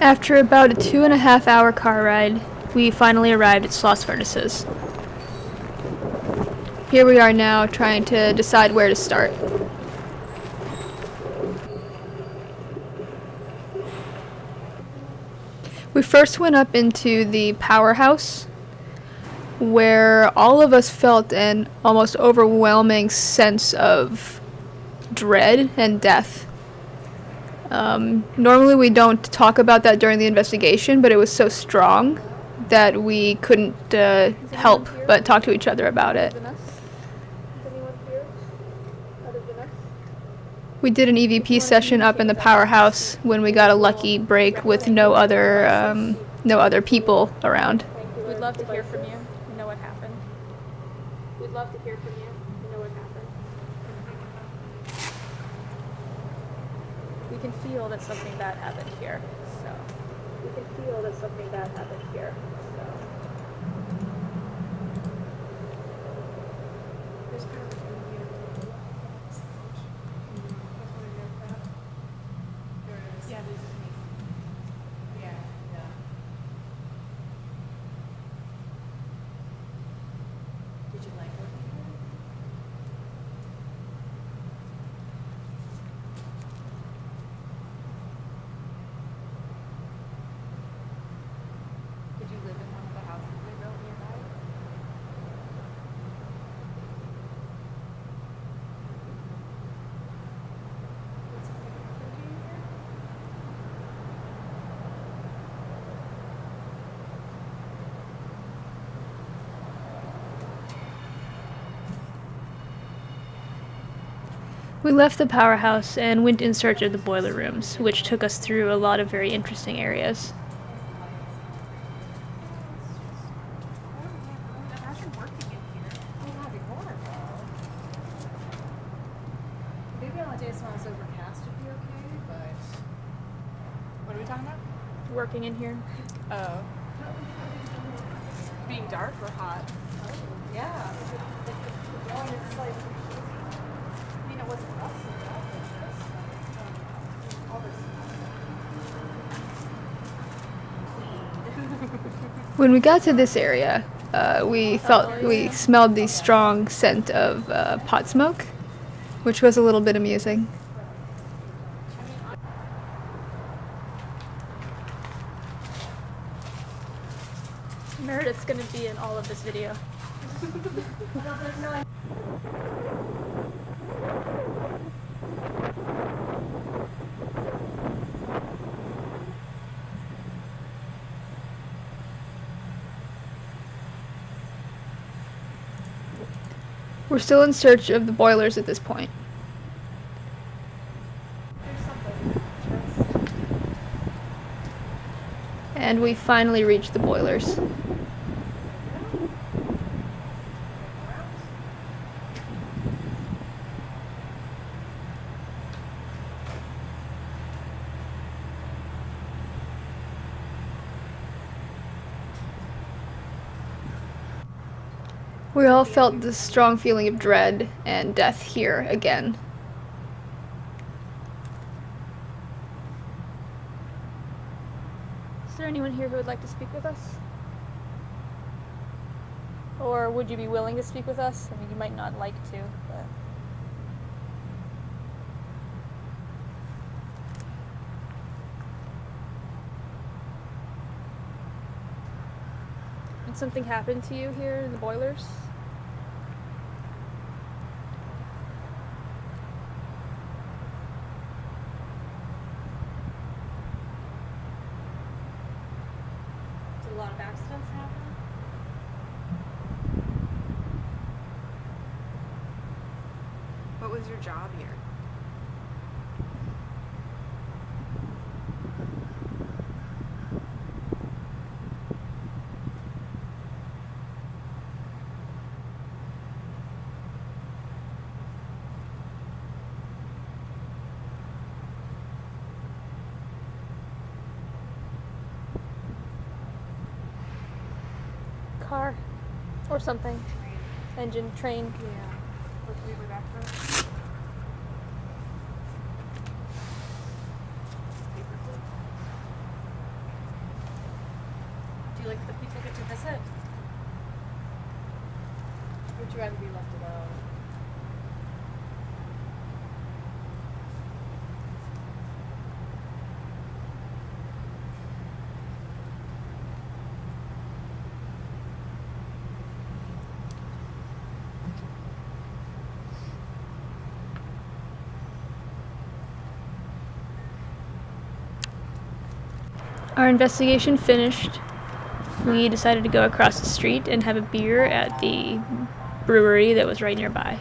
After about a 2.5 hour car ride, we finally arrived at Sloss Furnaces. Here we are now, trying to decide where to start. We first went up into the powerhouse, where all of us felt an almost overwhelming sense of dread and death. Normally we don't talk about that during the investigation, but it was so strong that we couldn't help but talk to each other about it. We did an EVP session up in the powerhouse when we got a lucky break with no other people around. We'd love to hear from you. We know what happened. We'd love to hear from you. We know what happened. We can feel that something bad happened here. So we can feel that something bad happened here. So there's kind of a thing here. Yeah, this is me. Yeah. Did you like working here? Did you live in one of the houses they built nearby? Did something happen to you here? We left the powerhouse and went in search of the boiler rooms, which took us through a lot of very interesting areas. Imagine working in here. Oh, that'd be horrible. Maybe on a day when it's overcast it'd be okay, but what are we talking about? Working in here. Oh. Being dark or hot? Oh. Yeah. It's like, I mean, it wasn't us, all this When we got to this area, we smelled the strong scent of pot smoke, which was a little bit amusing. Meredith's gonna be in all of this video. We're still in search of the boilers at this point. And we finally reached the boilers. We all felt this strong feeling of dread and death here again. Is there anyone here who would like to speak with us? Or would you be willing to speak with us? I mean, you might not like to, but... Did something happen to you here in the boilers? Did a lot of accidents happen? What was your job here? Car. Or something. Engine, train. Yeah. What can we go back for? Do you like the people get to visit? Or would you rather be left alone? Our investigation finished. We decided to go across the street and have a beer at the brewery that was right nearby.